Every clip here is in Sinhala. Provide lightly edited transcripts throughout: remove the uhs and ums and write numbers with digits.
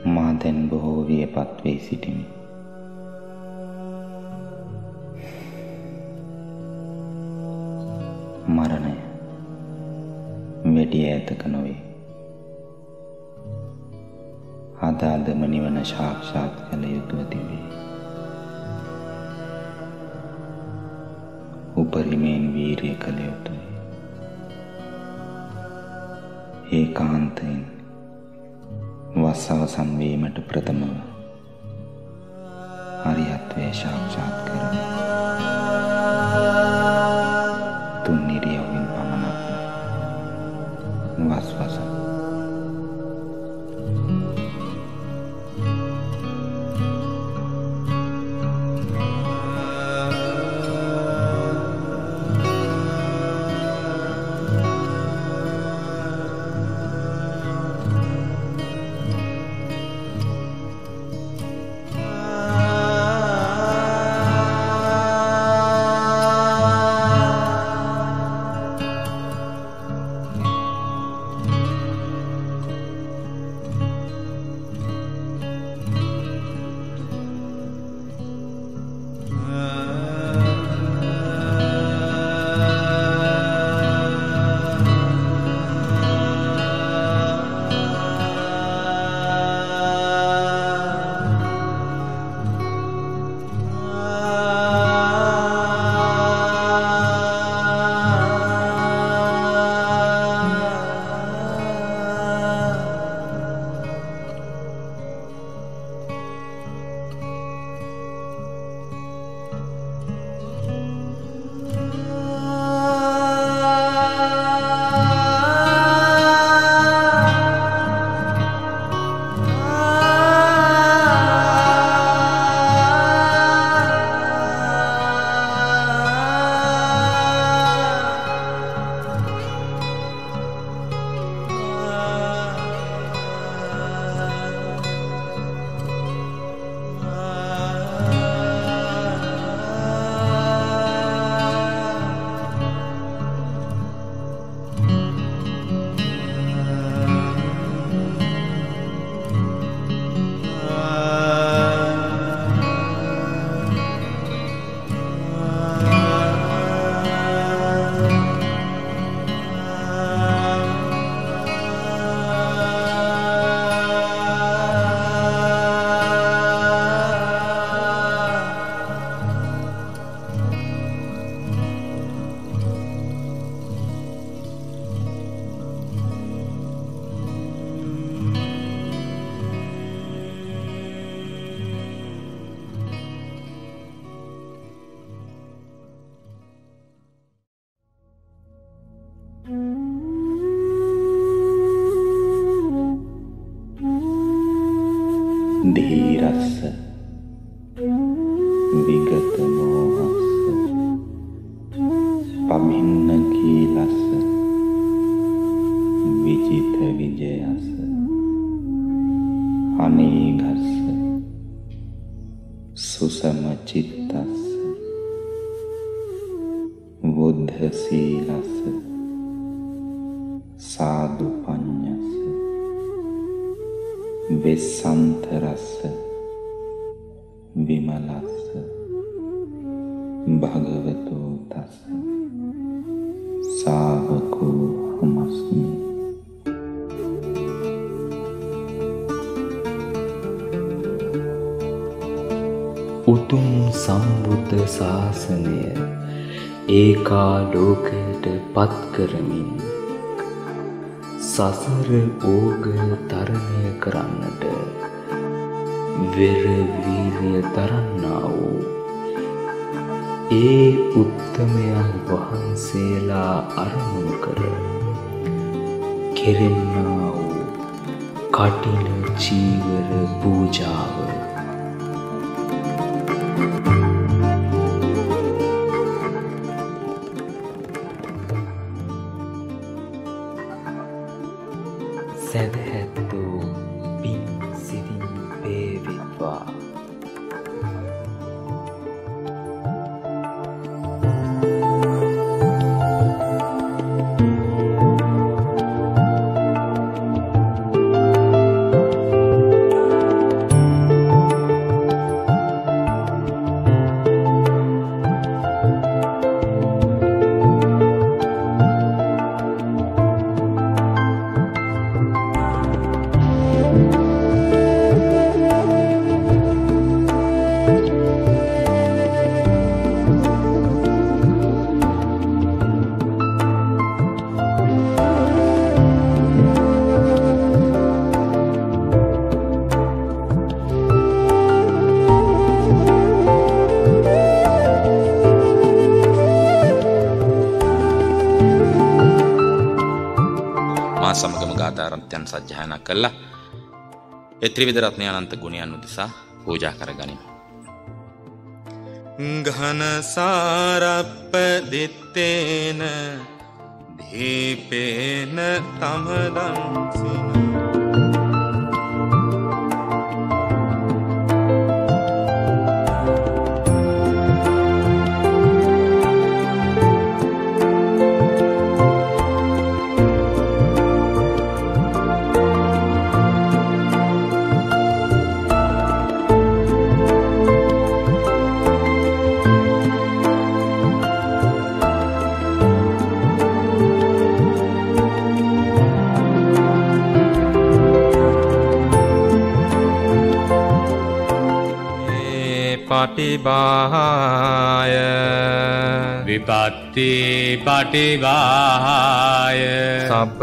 මා දැන් බොහෝ වියපත් වී සිටිමි. මරණය වැඩි ඈතක නොවේ. අදාළම නිවන සාක්ෂාත් කළ යුතුව තිබේ. උපරිමයෙන් වීරිය කළ යුතුයි. ඒකාන්තයෙන් වස් අවසන් වීමට ප්‍රථමව හරියත්වය සාක්ෂාත් කරමු. තුන් ඉරියව්වෙන් පමණක් වස් වසමු. धीरस्ස විගත මෝහස්ස පමින්න කීලස්ස විජිත විජයස්ස අනේඝස්ස සුසම චිත්තස්ස බුද්ධ සීලස්ස සාදු පඤ්ඤස්ස වෙස්සන්තරස්ස විමලස්ස භගවතු තස්ස සාවකෝ හමස්මි. උතුම් සම්බුද්ධ ශාසනය ඒකාලෝකයට පත් කරමින් සසර ඕග තරණය කරන්නට වෙර වීර්ය දරන්නා වූ ඒ උත්තමයන් වහන්සේලා අරමුණු කර කෙරෙන්නා වූ කටින චීවර පූජාව සැදැහැත්තෝ පින් සිතින් වේවිත්වා සමගම ගාථාරත්යන් සජ්ජායනා කළා. ඒ ත්‍රිවිධ රත්නය අනන්ත ගුණයන් උදෙසා පූජා කරගනිමු. ඝන සාරප්ප දිත්තේන දීපේන තමදංසින පටිභාය විපත්ති පටිභාය සබ්බ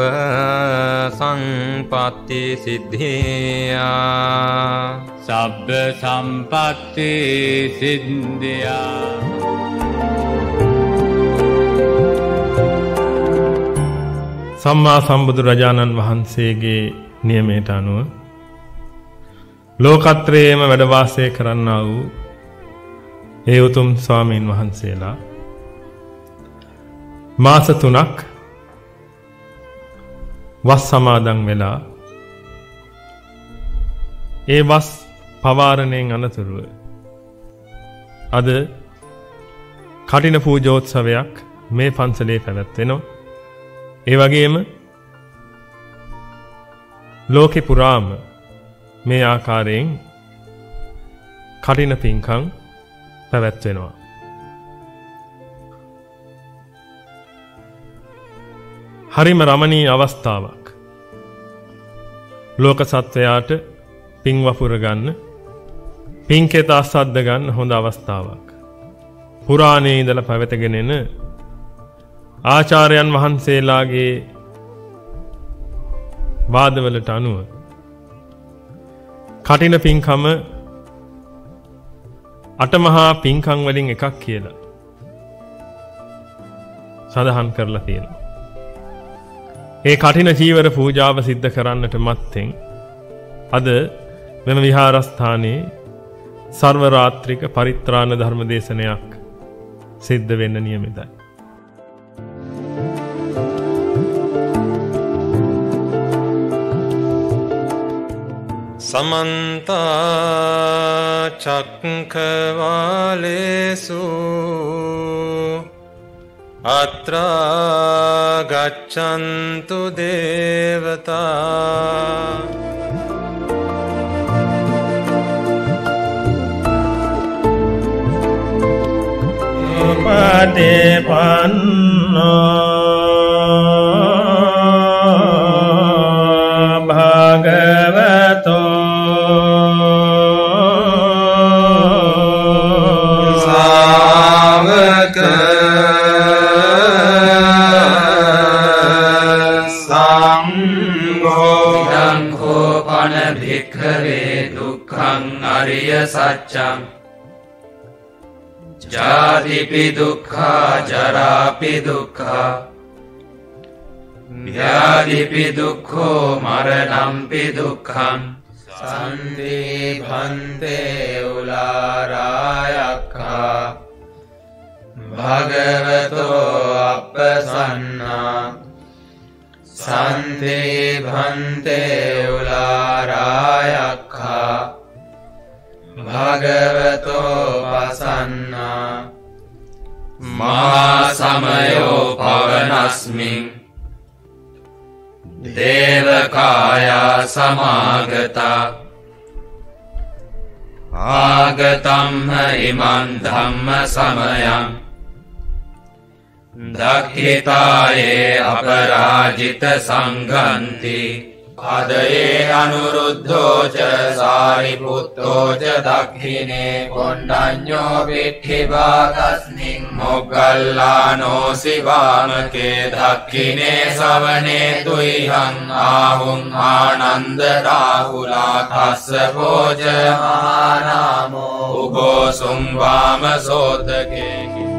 සංපත්ති සිද්ධියා සබ්බ සම්පත්ති සිද්ධියා සම්මා සම්බුදුරජාණන් වහන්සේගේ නියමයට අනුව ලෝකත්‍රයේම වැඩ වාසය කරන්නා වූ ඒ උතුම් ස්වාමීන් වහන්සේලා මාස 3ක් වස් සමාදන් වෙලා ඒ වස් පවාරණයෙන් අනතුරුව අද කටින පූජෝත්සවයක් මේ පන්සලේ පැවැත්වෙනවා. ඒ වගේම ලෝකෙ පුරාම මේ ආකාරයෙන් කටින පින්කම් පැවැත්වෙනවා. හරිම රමණීය අවස්ථාවක්. ලෝක සත්වයාට පින් වපුර ගන්න, පින්කෙත අස්සද්ද ගන්න හොඳ අවස්ථාවක්. පුරාණයේ ඉඳලා පැවැතගෙන එන ආචාර්යයන් වහන්සේලාගේ වාදවලට අනුව කටින පින්කම අටමහා පින්කම් වලින් එකක් කියලා සඳහන් කරලා තියෙනවා. ඒ කටින චීවර පූජාව සිද්ධ කරන්නට මත්තෙන් අද මෙම විහාරස්ථානයේ සර්ව රාත්‍රික පරිත්‍රාණ ධර්ම දේශනයක් සිද්ධ වෙන්න නියමිතයි. समन्त चक्रवालेषु अत्र गच्छन्तु देवता පටිපන්නෝ භගවතෝ ශාවක සංඝෝ ධම්මෝ පන භික්ඛවේ දුක්ඛං අරිය සත්‍යං ජාතිපි දුක්ඛා ජරාපි දුක්ඛා ව්‍යාධිපි දුක්ඛෝ මරණම්පි දුක්ඛං සන්ති භන්තේ උලාරායක්ඛා භගවතෝ අප්පසන්නා සන්ති භන්තේ උලාරායක්ඛා භගවතෝ පසන්නා මහා සමයෝ පවනස්මින් දේවකායා සමාගතා ආගතම්ම ඉමන් ධම්ම සමයං දක්ඛිතායේ අපරාජිත සංඝන්ති අදයේ අනුරුද්ධෝ ච සාරිපුත්තෝ ච දක්ඛිනේ කොණ්ඩඤ්ඤෝ පිට්ඨිභාගස්මින් මොග්ගල්ලානෝ සිවාමකේ දක්ඛිනේ සවනේ තුයිහං ආහුං ආනන්ද රාහුලා කස්සපෝ ච මහානාමෝ උගෝසුම් වාම සෝතකේ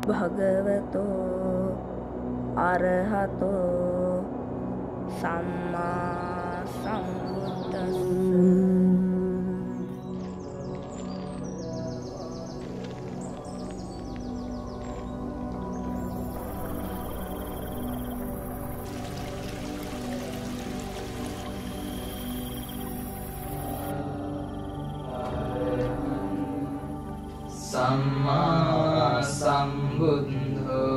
භගවතෝ අරහතෝ සම්මා සම්බුද්දස්ස සම්මා සම්බුද්ධෝ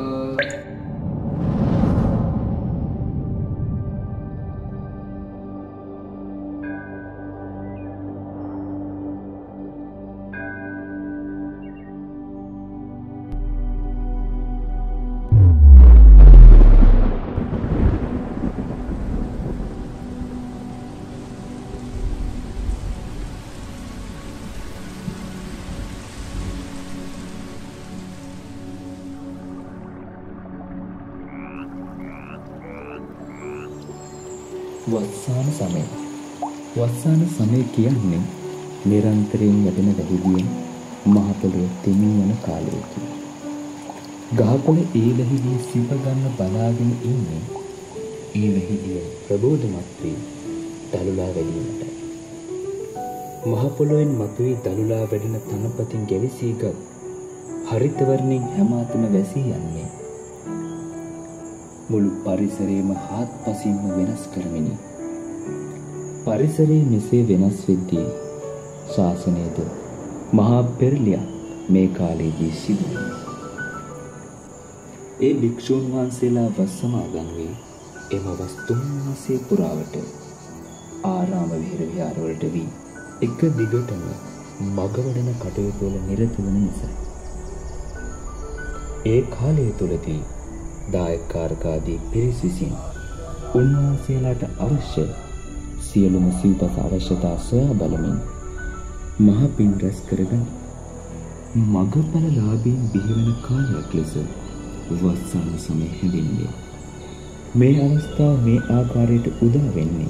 වස්සාන සමය. වස්සාන සමය කියන්නේ නිරන්තරයෙන් වැඩෙන වැඩිවියෙන් මහ පොළොව තෙමී යන කාලයකි. ගහකොළ ඒ වැහිලිය සිප ගන්න බලාගෙන ඉන්නේ ඒ වැහිලිය ප්‍රබෝධමත් වී දළුලා වැඩීමටයි. මහ පොළොවෙන් මතුවී දළුලා වැඩෙන තනපතින් ගැවිසීගත් හරිත වර්ණයෙන් හැම අතම වැසී යන්නේ මුළු පරිසරයේම හාත්පසින්ම වෙනස් කරමිනි. පරිසරයේ මෙසේ වෙනස් වෙද්දී ශාසනයද මහා පෙරලියක් මේ කාලයේදී සිදු වුණා. ඒ භික්ෂුන් වහන්සේලා වස් සමාදන් වී එම වස් 3 මාසයේ පුරාවට ආරාම විහාරවලට වී එක දිගටම මගවඩන කටයුතු වල නිරත වන නිසා ඒ කාලය තුලදී දායකාරකාදී පිරිස විසින් උන්වහන්සේලාට අවශ්‍ය සියලුම සිව්පස අවශ්‍යතා සොයා බලමින් මහ පින් රැස් කරගෙන මගපලලාභීන් බිහිවන කාලයක් ලෙස වස්සාන සමය හැඳින්වේ. මේ අවස්ථාව මේ ආකාරයට උදා වෙන්නේ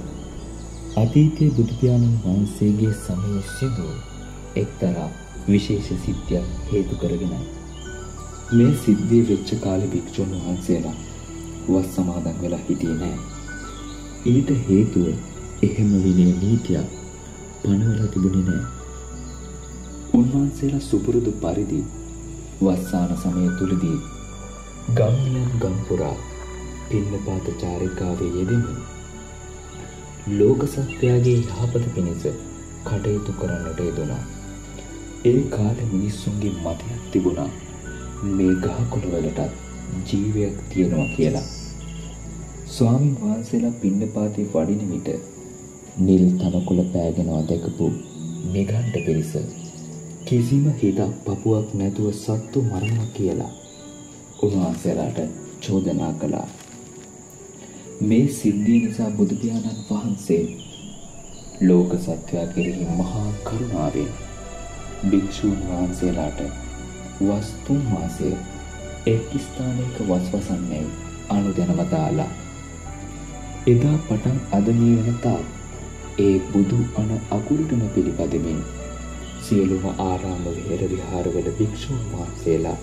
අතීතයේ බුදු පියාණන් වහන්සේගේ සමයේ සිදු එක්තරා විශේෂ සිද්ධියක් හේතු කරගෙනයි. මේ සිද්ධිය වෙච්ච කාලේ භික්ෂුන් වහන්සේලා වස් සමාදන් වෙලා හිටියේ නෑ. ඊට හේතුව එහෙම විනය නීතියක් පනවලා තිබුණේ නෑ. උන්වහන්සේලා සුපුරුදු පරිදි වස්සාන සමය තුලදී ගම්මියන් ගම්පුරා පින්නපාත චාරිකාවේ යෙදෙමින් ලෝක සත්‍යයේ යහපත පිණිස කටයුතු කරන්නට යෙදුණා. ඒ කාලේ මිනිස්සුන්ගේ මතයක් තිබුණා මේ ගහකොළ වලටත් ජීවයක් තියෙනවා කියලා. ස්වාමීන් වහන්සේලා පින්නපාතේ වඩින විට නිල් තනකොළ පෑගෙනවා දැකපු නිගණ්ඨ පිරිස කිසිම හිතක් පපුවක් නැතුව සත්තු මරනවා කියලා උන්වහන්සේලාට චෝදනා කළා. මේ සිද්ධිය නිසා බුදු පියාණන් වහන්සේ ලෝක සත්‍යය කෙරෙහි මහා කරුණාවෙන් භික්ෂුන් වහන්සේලාට වස් 3 මාසය එක් ස්ථානයක වස්වසන්නේ අනුදැනව දාලා. එදා පටන් අද මේ වෙනතා ඒ බුදු අණ අකුරටම පිළිපදෙමින් සියලුම ආරාම විහාරවල භික්ෂුන් වහන්සේලා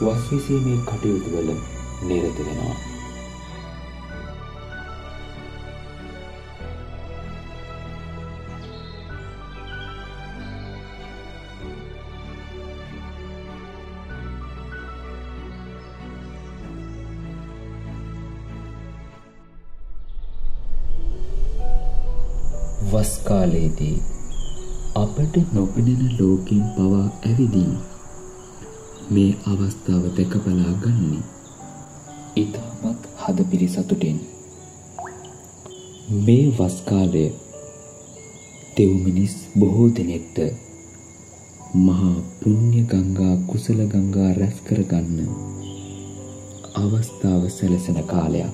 වස් විසීමේ කටයුතු වල නිරත වෙනවා. වස් කාලයේදී අපට නොපෙනෙන ලෝකෙන් පවා ඇවිදී මේ අවස්ථාව දැක බලා ගන්නේ ඊටමත් හදපිරි සතුටින්. මේ වස් කාලය දෙව් මිනිස් බොහෝ දෙනෙක්ට මහා පුණ්‍ය ගංගා කුසල ගංගා රැස් කරගන්න අවස්ථාව සැලසෙන කාලයක්.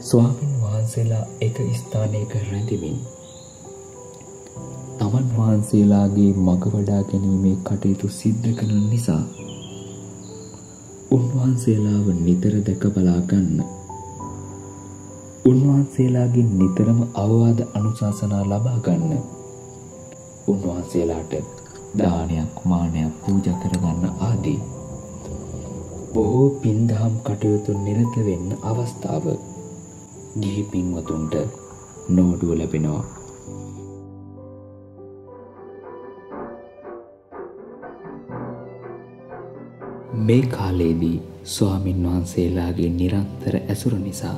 ස්වාමීන් වහන්සේලා එක ස්ථානයක රැඳෙමින් තමන් වහන්සේලාගේ මඟ වඩා ගැනීමේ කටයුතු සිද්ධ කරන නිසා උන්වහන්සේලාව නිතර දැක බලා ගන්න, උන්වහන්සේලාගේ නිතරම අවවාද අනුශාසනා ලබා ගන්න, උන්වහන්සේලාට දානයක් මානයක් පූජා කරගන්න ආදී බොහෝ පින්දහම් කටයුතු නිරත වෙන්න අවස්ථාව ගිහි පින්වතුන්ට නෝඩුව ලැබෙනවා. මේ කාලයේදී ස්වාමින් වහන්සේලාගේ නිරන්තර ඇසුර නිසා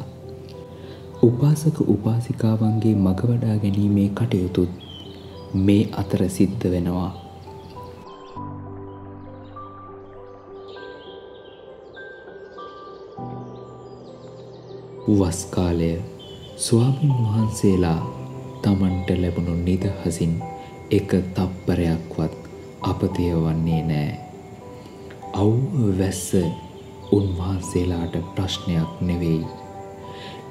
උපාසක උපාසිකාවන්ගේ මඟ වඩා ගැනීමේ කටයුතුත් මේ අතර සිද්ධ වෙනවා. වස් කාලය ස්වාමීන් වහන්සේලා තමන්ට ලැබුණු නිදහසින් එක තප්පරයක්වත් අපතේ වන්නේ නැහැ. අවුව වැස්ස උන්වහන්සේලාට ප්‍රශ්නයක් නෙවෙයි.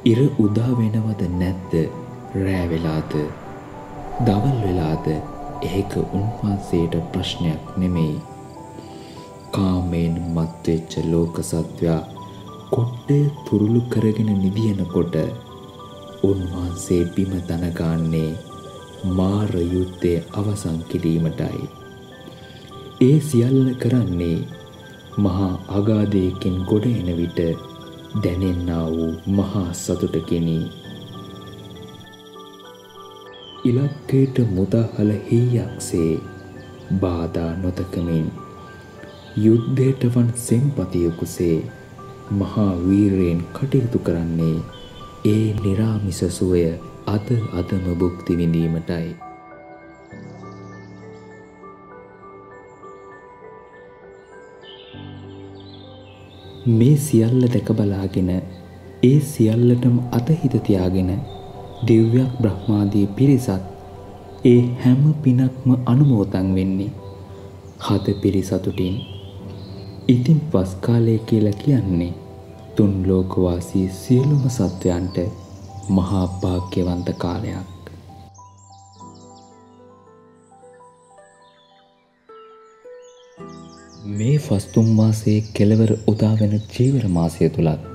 ඉර උදා වෙනවද නැද්ද, රෑ වෙලාද, දවල් වෙලාද, ඒක උන්වහන්සේට ප්‍රශ්නයක් නෙමෙයි. කාමයෙන් මත්වෙච්ච ලෝක සත්වයා කොට්ටේ තුරුළු කරගෙන නිදිනකොට උන්වහන්සේ බිම දනගන්නේ මාර යුද්ධයේ අවසන් කිරීමටයි. ඒ සියල්ල කරන්නේ මහා අගාධයකින් ගොඩ එන විට දැනෙන්නා වූ මහා සතුටකිනි. ඉලක්කයට මුදාහල හීයක්සේ බාධා නොතකමින් යුද්ධයට වන් සෙන්පතියෙකුසේ මහා වීරයෙන් කටයුතු කරන්නේ ඒ නිරාමිස සුවය අද අදම භුක්ති විඳීමටයි. මේ සියල්ල දැක බලාගෙන ඒ සියල්ලටම අතහිත තියාගෙන දිව්‍යක් බ්‍රහ්මාදී පිරිසත් ඒ හැම පිනක්ම අනුමෝදන් වෙන්නේ හද පිරිසතුටින්. ඉතින් පස් කාලය කියලා කියන්නේ තුන් ලෝකවාසී සියලුම සත්වයන්ට මහා භාග්‍යවන්ත කාලයක්. මේ ෆස්තුම් මාසයේ කෙළවර උදා වෙන චීවර මාසය තුලත්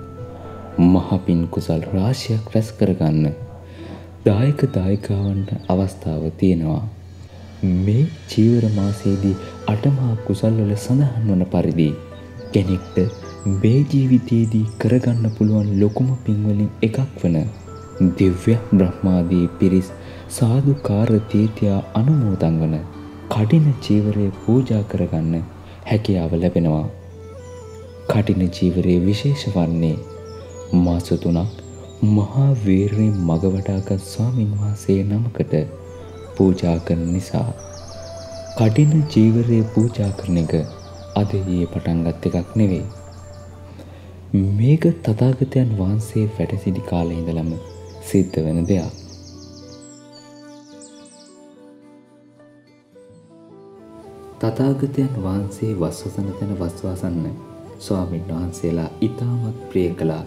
මහ පින් කුසල් රාශියක් රැස් කරගන්න දායක දායිකාවන්ට අවස්ථාව තියෙනවා. මේ චීවර මාසයේදී අටමහා කුසල් වල සඳහන් වන පරිදි කෙනෙක්ට මේ ජීවිතයේදී කරගන්න පුළුවන් ලොකුම පින් වලින් එකක් වන දිව්‍ය බ්‍රහ්මාදී පිරිස් සාදුකාර තීත්‍යා අනුමෝදන් වන කඩින චීවරය පූජා කරගන්න හැකියාව ලැබෙනවා. කටින චීවරයේ විශේෂ වන්නේ මාස 3ක් මහා වීරයෙන් මග වඩාගත් ස්වාමින් වහන්සේ නමකට පූජා කරන නිසා. කටින චීවරයේ පූජා කරන එක අද ඊයේ පටන් ගත් එකක් නෙවෙයි. මේක තථාගතයන් වහන්සේ වැඩ සිටි කාලේ ඉඳලම සිද්ධ වෙන දෙයක්. තථාගතයන් වහන්සේ වස්වසන තැන වස්වසන්න ස්වාමීන් වහන්සේලා ඉතාමත් ප්‍රිය කළා.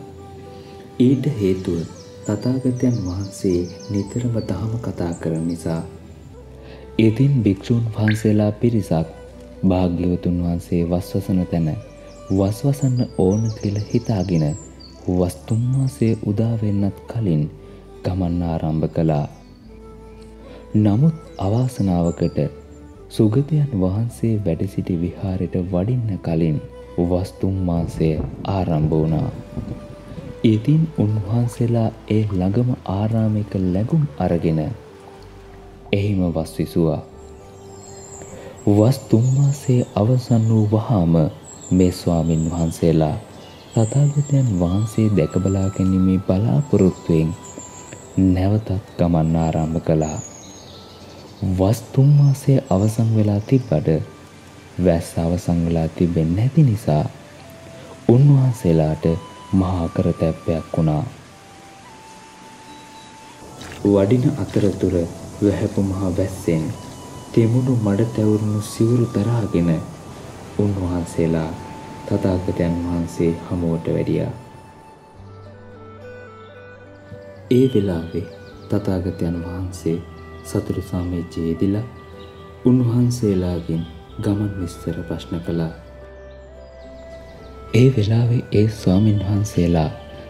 ඊට හේතුව තථාගතයන් වහන්සේ නිතරම ධර්ම කතා කරන නිසා. ඉතින් භික්ෂුන් වහන්සේලා පිරිසක් භාග්‍යවතුන් වහන්සේ වස්වසන තැන වස්වසන්න ඕන කියලා හිතාගෙන වස්තුම් මාසයේ උදා වෙන්නත් කලින් ගමන් ආරම්භ කළා. නමුත් අවාසනාවකට සුගතයන් වහන්සේ වැඩ සිටි විහාරයට වඩින්න කලින් වස්තුම් මාසය ආරම්භ වුණා. ඉතින් උන්වහන්සේලා ඒ ළඟම ආරාමයක ලැබුම් අරගෙන එහිම වස් විසුවා. වස්තුම් මාසය අවසන් වූ වහාම මේ ස්වාමින් වහන්සේලා තථාගතයන් වහන්සේ දැක බලා ගැනීමේ බලාපොරොත්තුවෙන් නැවතත් ගමන් ආරම්භ කළා. වස්තුම් මාසය අවසන් වෙලා තිබ්බට වැස්ස අවසන් වෙලා තිබෙන්නේ නැති නිසා උන්වහන්සේලාට මහා කරතැබ්බයක් වුණා. වඩින අතරතුර වැහැපු මහා වැස්සෙන් තෙමුණු මඩ තැවුරුණු සිවුරු තරහාගෙන උන්වහන්සේලා තථාගතයන් වහන්සේ හමුවට වැඩියා. ඒ වෙලාවේ තථාගතයන් වහන්සේ සතුරු සාමීචයේ යෙදিলা උන්වහන්සේලාගෙන් ගමන් විස්තර ප්‍රශ්න කළා. ඒ වෙලාවේ ඒ ස්වාමින් වහන්සේලා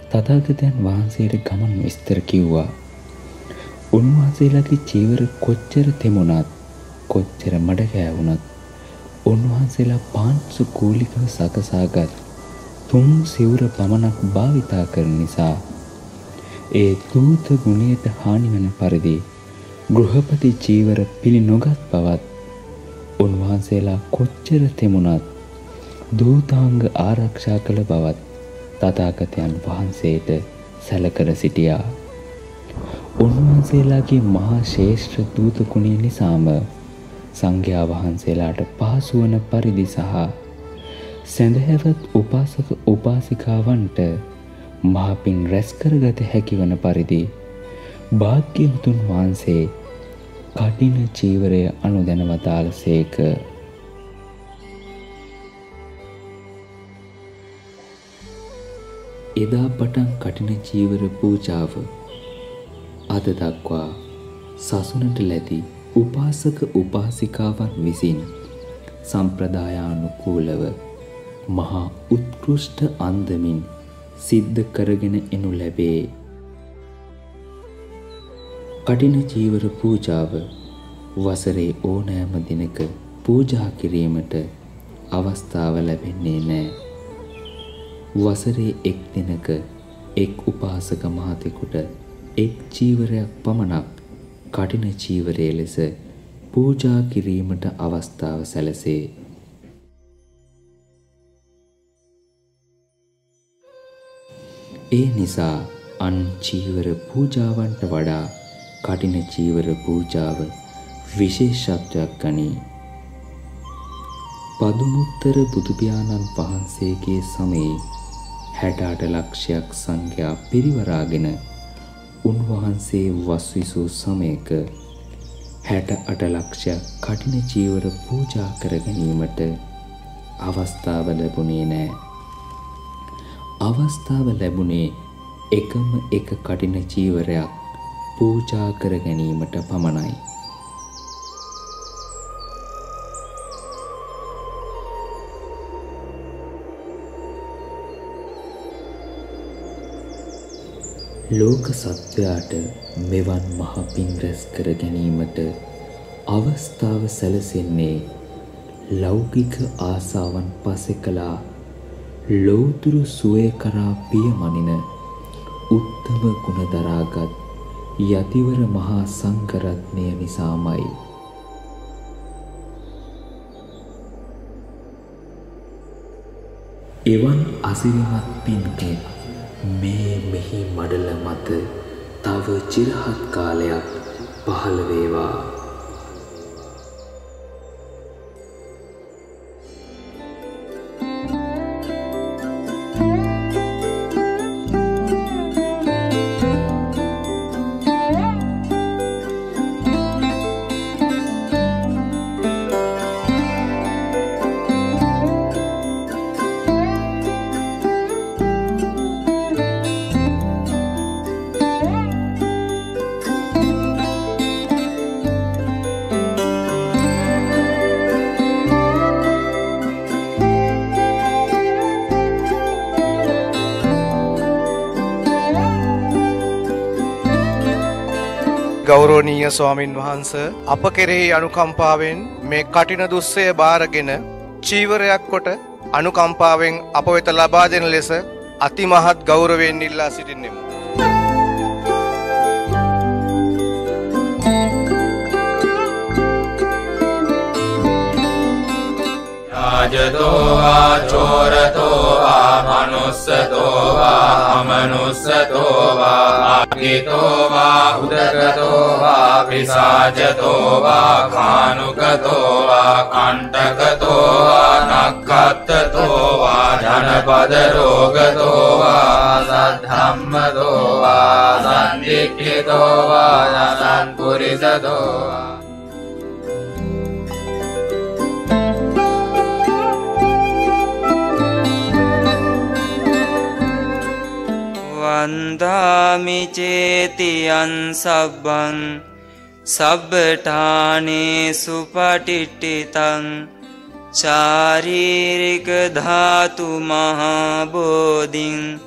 තථාගතයන් වහන්සේට ගමන් විස්තර කිව්වා. උන්වහන්සේලාගේ චීවර කොච්චර තෙමුණත් කොච්චර මඩ ගෑවුණත් උන්වහන්සේලා පාංශු කූලිකව සකසාගත් තුන් සිවුර පමණක් භාවිතා කරන නිසා ඒ දූත ගුණයට හානි වන පරිදි ගෘහපති චීවර පිළි නොගත් බවත් උන්වහන්සේලා කොච්චර තෙමුණත් දූතාංග ආරක්ෂා කළ බවත් තථාගතයන් වහන්සේට සැලකර සිටියා. උන්වහන්සේලාගේ මහා ශ්‍රේෂ්ඨ දූත ගුණය නිසාම සංඝයා වහන්සේලාට පහසු වන පරිදි සහ සැදැහැවත් උපාසක උපාසිකාවන්ට මහ පින් රැස් කරගත හැකි වන පරිදි භාග්‍යවතුන් වහන්සේ කඨින චීවරය අනුදැන වදාළසේක. එදා පටන් කඨින චීවර පූජාව අද දක්වා සසුනට ලැබි උපාසක උපාසිකාවන් විසින් සම්ප්‍රදායානුකූලව මහා උත්කෘෂ්ඨ අන්දමින් සිද්ධ කරගෙන එනු ලැබේ. කඨින චීවර පූජාව වසරේ ඕනෑම දිනක පූජා කිරීමට අවස්ථාව ලැබෙන්නේ නැහැ. වසරේ එක් දිනක එක් උපාසක මහතෙකුට එක් චීවරයක් පමණක් කඨින චීවරය ලෙස පූජා කිරීමට අවස්ථාව සැලසේ. ඒ නිසා අන් චීවර පූජාවන්ට වඩා කඨින චීවර පූජාව විශේෂත්වයක් ගනී. පදුමුත්තර බුදුපියාණන් වහන්සේගේ සමයේ 68 ලක්ෂයක් සංඝයා පිරිවරාගෙන උන්වහන්සේ වස්විසූ සමයක 68 ලක්ෂයක් කඨින චීවර පූජා කර ගැනීමට අවස්ථාව ලැබුණේ නැහැ. අවස්ථාව ලැබුණේ එකම එක කඨින චීවරයක් පූජා කර ගැනීමට පමණයි. ලෝක සත්වයාට මෙවන් මහ පින් රැස් කර ගැනීමට අවස්ථාව සැලසෙන්නේ ලෞකික ආසාවන් පසෙ කළා ලෝතුරු සුවය කරා පියමනින උත්තම ගුණ දරාගත් යතිවර මහා සංඝරත්නය නිසාමයි. එවන් අසිරිමත් පින්කෙක් මේ මෙහි මඩල මත තව චිරහත් කාලයක් පහළ වේවා. ගෞරවනීය ස්වාමින් වහන්සේ අප කෙරෙහි අනුකම්පාවෙන් මේ කටින දුස්සය බාරගෙන චීවරයක් කොට අනුකම්පාවෙන් අප වෙත ලබා දෙන ලෙස අතිමහත් ගෞරවයෙන් ඉල්ලා සිටින්නෙමු. රාජතෝවා චෝරතෝවා මනුස්සතෝවා අමනුස්සතෝවා අග්ගිතෝවා උදකතෝවා පිසාචතෝවා කානුකතෝවා කණ්ඨකතෝවා නක්ඛත්තතෝවා ජනපද රෝගතෝවා සද්ධම්මතෝවා සන්දික්ඛිතෝවා සන්පුරිසතෝවා වන්දාමි චේතියං සබ්බං සබ්බඨානේසු පටිට්ඨිතං චාරීරික ධාතු මහා බෝධින්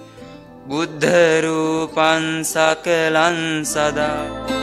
බුද්ධ රූපං සකලං සදා.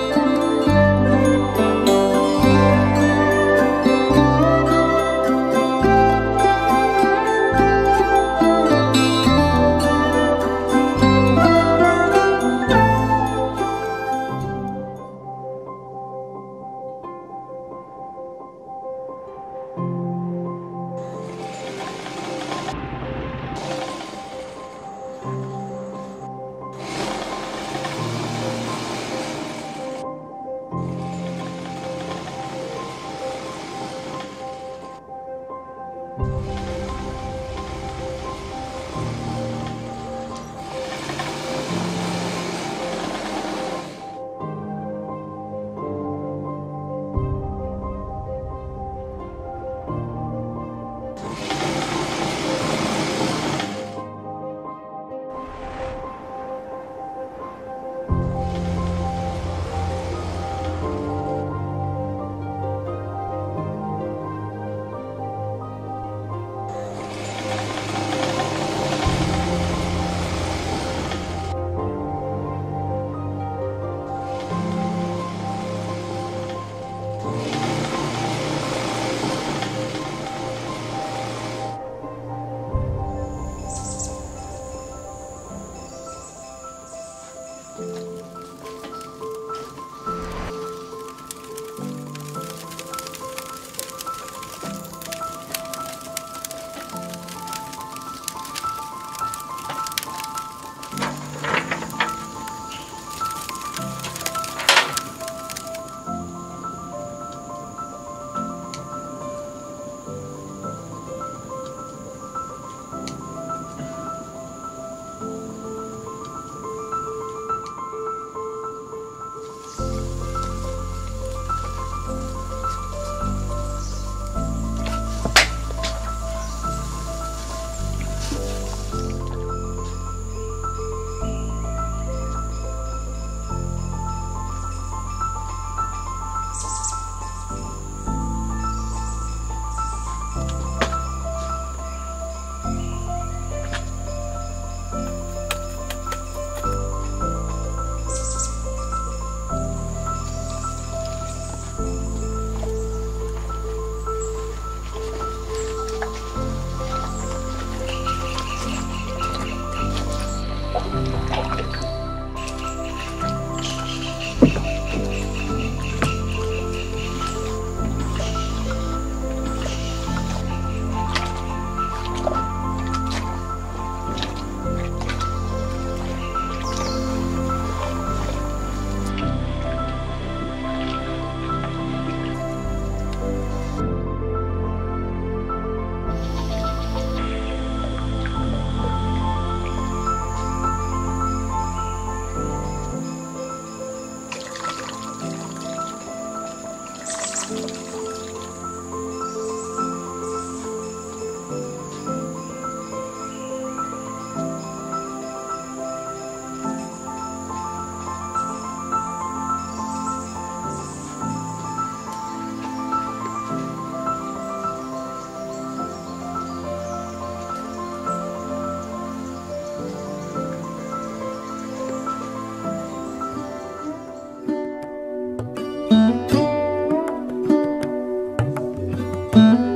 you.